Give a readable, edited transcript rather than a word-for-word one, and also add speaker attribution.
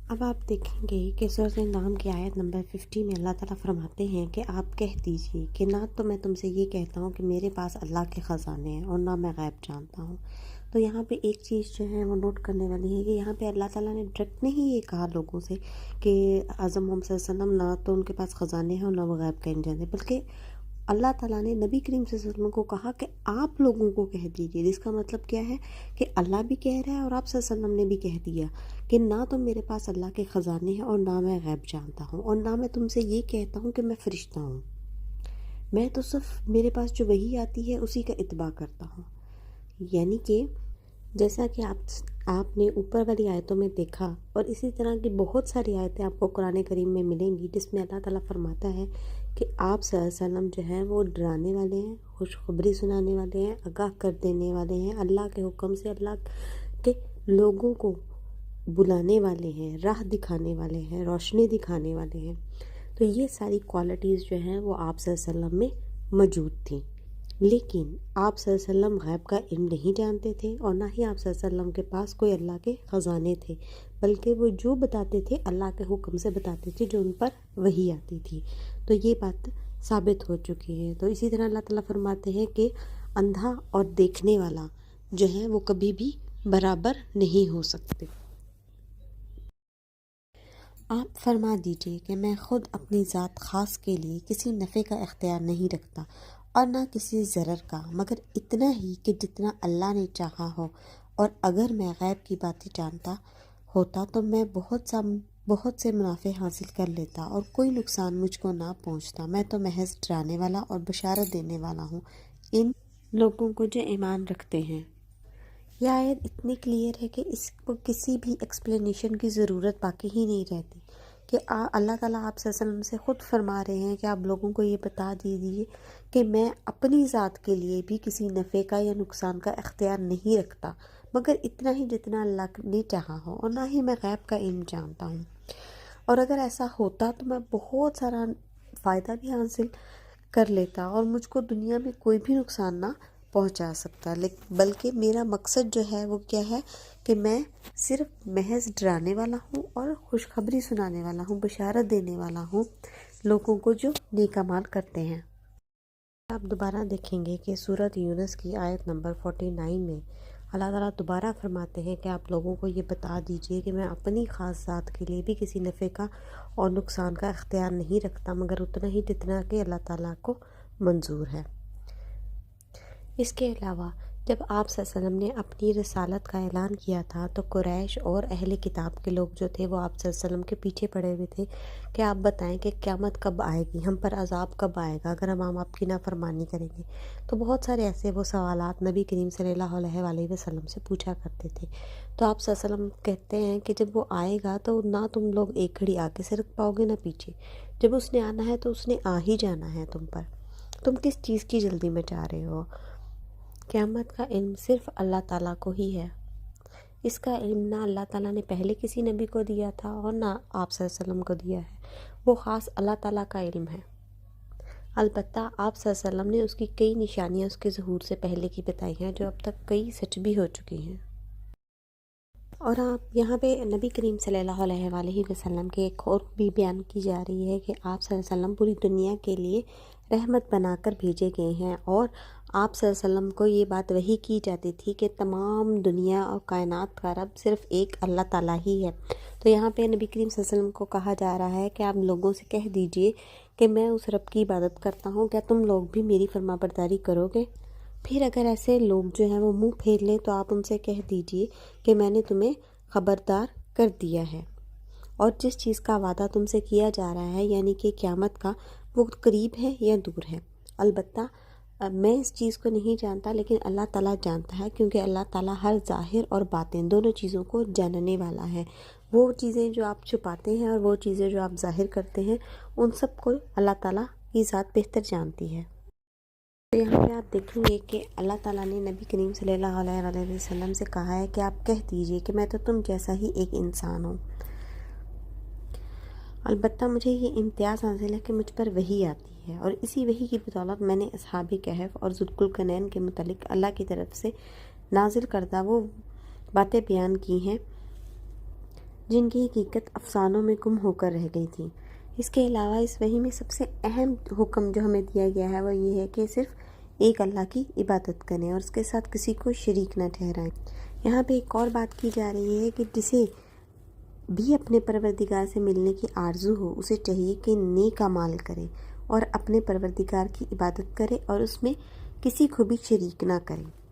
Speaker 1: اب آپ دیکھیں گے کہ سورۃ انعام کی آیت نمبر 50 میں اللہ تعالیٰ فرماتے ہیں کہ آپ کہہ دیجئے کہ نہ تو میں تم سے یہ کہتا ہوں کہ میرے پاس اللہ کے خزانے ہیں اور نہ میں غیب جانتا ہوں۔ تو یہاں پہ ایک چیز جو ہے وہ نوٹ کرنے والی ہے کہ یہاں پہ اللہ تعالیٰ نے ڈائریکٹ نہیں یہ کہا لوگوں سے کہ اعظم محمد صلی اللہ علیہ وسلم نہ تو ان کے پاس خزانے ہیں اور نہ وہ غیب کا علم جانتے، بلکہ اللہ تعالیٰ نے نبی کریم صلی اللہ علیہ وسلم کو کہا کہ آپ لوگوں کو کہہ دیجئے، جس کا مطلب کیا ہے کہ اللہ بھی کہہ رہا ہے اور آپ صلی اللہ علیہ وسلم نے بھی کہہ دیا کہ نہ تو میرے پاس اللہ کے خزانے ہیں اور نہ میں غیب جانتا ہوں، اور نہ میں تم سے یہ کہتا ہوں کہ میں فرشتہ ہوں، میں تو صرف میرے پاس جو وحی آتی ہے اسی کا اتباع کرتا ہوں۔ یعنی کہ جیسا کہ آپ نے اوپر والی آیتوں میں دیکھا، اور اسی طرح کی بہت ساری آیتیں آپ کو قرآن کریم میں ملیں گی جس میں اللہ تعالیٰ فرماتا ہے کہ آپ صلی اللہ علیہ وسلم جو ہیں وہ ڈرانے والے ہیں، خوشخبری سنانے والے ہیں، آگاہ کر دینے والے ہیں، اللہ کے حکم سے اللہ کے لوگوں کو بلانے والے ہیں، راہ دکھانے والے ہیں، روشنی دکھانے والے ہیں۔ تو یہ ساری کوالٹیز جو ہیں وہ آپ صلی اللہ علیہ وسلم میں موجود تھیں، لیکن آپ صلی اللہ علیہ وسلم غیب کا علم نہیں جانتے تھے اور نہ ہی آپ صلی اللہ علیہ وسلم کے پاس کوئی اللہ کے خزانے تھے، بلکہ وہ جو بتاتے تھے اللہ کے حکم سے بتاتے تھے جو ان پر وحی آتی تھی۔ تو یہ بات ثابت ہو چکی ہے۔ تو اسی طرح اللہ تعالیٰ فرماتے ہیں کہ اندھا اور دیکھنے والا جو ہے وہ کبھی بھی برابر نہیں ہو سکتے۔ آپ فرما دیجئے کہ میں خود اپنی ذات خاص کے لیے کسی نفع کا اختیار نہیں رکھتا اور نہ کسی ضرر کا، مگر اتنا ہی کہ جتنا اللہ نے چاہا ہو، اور اگر میں غیب کی باتیں جانتا ہوتا تو میں بہت سے منافع حاصل کر لیتا اور کوئی نقصان مجھ کو نہ پہنچتا۔ میں تو محض ڈرانے والا اور بشارت دینے والا ہوں ان لوگوں کو جو ایمان رکھتے ہیں۔ یہ آیت اتنی کلیئر ہے کہ اس کو کسی بھی ایکسپلینیشن کی ضرورت باقی ہی نہیں رہتی، کہ اللہ تعالیٰ آپ صلی اللہ علیہ وسلم سے خود فرما رہے ہیں کہ آپ لوگوں کو یہ بتا دیجیے کہ میں اپنی ذات کے لیے بھی کسی نفع کا یا نقصان کا اختیار نہیں رکھتا، مگر اتنا ہی جتنا اللہ نے چاہا ہو، اور نہ ہی میں غیب کا علم جانتا ہوں، اور اگر ایسا ہوتا تو میں بہت سارا فائدہ بھی حاصل کر لیتا اور مجھ کو دنیا میں کوئی بھی نقصان نہ پہنچا سکتا، بلکہ میرا مقصد جو ہے وہ کیا ہے کہ میں صرف محض ڈرانے والا ہوں اور خوشخبری سنانے والا ہوں، بشارت دینے والا ہوں لوگوں کو جو نیک اعمال کرتے ہیں۔ آپ دوبارہ دیکھیں گے کہ سورۃ یونس کی آیت نمبر 49 میں اللہ تعالیٰ دوبارہ فرماتے ہیں کہ آپ لوگوں کو یہ بتا دیجئے کہ میں اپنی خاص ذات کے لیے بھی کسی نفع کا اور نقصان کا اختیار نہیں رکھتا، مگر اتنا ہی جتنا کہ اللہ تعالیٰ کو منظور ہے۔ اس کے علاوہ جب آپ صلی اللہ علیہ وسلم نے اپنی رسالت کا اعلان کیا تھا تو قریش اور اہل کتاب کے لوگ جو تھے وہ آپ صلی اللہ علیہ وسلم کے پیچھے پڑے ہوئے تھے کہ آپ بتائیں کہ قیامت کب آئے گی، ہم پر عذاب کب آئے گا اگر ہم آپ کی نافرمانی کریں گے۔ تو بہت سارے ایسے وہ سوالات نبی کریم صلی اللہ علیہ وسلم سے پوچھا کرتے تھے۔ تو آپ صلی اللہ علیہ وسلم کہتے ہیں کہ جب وہ آئے گا تو نہ تم لوگ ایک گھڑی آگے سے رکھ پاؤ گے نہ پیچھے، جب اس نے آنا ہے تو اس نے آ ہی جانا ہے تم پر، تم کس چیز کی جلدی میں چاہ رہے ہو؟ قیامت کا علم صرف اللہ تعالیٰ کو ہی ہے، اس کا علم نہ اللہ تعالیٰ نے پہلے کسی نبی کو دیا تھا اور نہ آپ صلی اللہ علیہ وسلم کو دیا ہے، وہ خاص اللہ تعالیٰ کا علم ہے۔ البتہ آپ صلی اللہ علیہ وسلم نے اس کی کئی نشانیاں اس کے ظہور سے پہلے کی بتائی ہیں جو اب تک کئی سچ بھی ہو چکی ہیں۔ اور آپ یہاں پہ نبی کریم صلی اللہ علیہ وسلم کے ایک اور بھی بیان کی جا رہی ہے کہ آپ صلی اللہ علیہ وسلم پوری دنیا کے لیے رحمت بنا کر بھیجے گئے ہیں، اور آپ صلی اللہ علیہ وسلم کو یہ بات وحی کی جاتی تھی کہ تمام دنیا اور کائنات کا رب صرف ایک اللہ تعالیٰ ہی ہے۔ تو یہاں پہ نبی کریم صلی اللہ علیہ وسلم کو کہا جا رہا ہے کہ آپ لوگوں سے کہہ دیجئے کہ میں اس رب کی عبادت کرتا ہوں، کیا تم لوگ بھی میری فرما برداری کرو گے؟ پھر اگر ایسے لوگ جو ہیں وہ منہ پھیر لیں تو آپ ان سے کہہ دیجئے کہ میں نے تمہیں خبردار کر دیا ہے، اور جس چیز کا وعدہ تم سے کیا جا رہا ہے یعنی کہ قیامت کا، وہ قریب ہے یا دور ہے۔ البتہ میں اس چیز کو نہیں جانتا لیکن اللہ تعالیٰ جانتا ہے، کیونکہ اللہ تعالیٰ ہر ظاہر اور باطن دونوں چیزوں کو جاننے والا ہے۔ وہ چیزیں جو آپ چھپاتے ہیں اور وہ چیزیں جو آپ ظاہر کرتے ہیں ان سب کو اللہ تعالیٰ کی ذات بہتر جانتی ہے۔ تو یہاں پہ آپ دیکھیں گے کہ اللہ تعالیٰ نے نبی کریم صلی اللہ علیہ وسلم سے کہا ہے کہ آپ کہہ دیجئے کہ میں تو تم جیسا ہی ایک انسان ہوں، البتہ مجھے یہ امتیاز حاصل ہے کہ مجھ پر وحی آتی ہے، اور اسی وحی کی بدولت میں نے اصحاب کہف اور ذوالقرنین کے متعلق اللہ کی طرف سے نازل کردہ وہ باتیں بیان کی ہیں جن کی حقیقت افسانوں میں گم ہو کر رہ گئی تھی۔ اس کے علاوہ اس وحی میں سب سے اہم حکم جو ہمیں دیا گیا ہے وہ یہ ہے کہ صرف ایک اللہ کی عبادت کریں اور اس کے ساتھ کسی کو شریک نہ ٹھہرائیں۔ یہاں پہ ایک اور بات کی جا رہی ہے کہ جسے بھی اپنے پروردگار سے ملنے کی آرزو ہو اسے چاہیے کہ نیک اعمال کرے اور اپنے پروردگار کی عبادت کرے اور اس میں کسی کو بھی شریک نہ کرے۔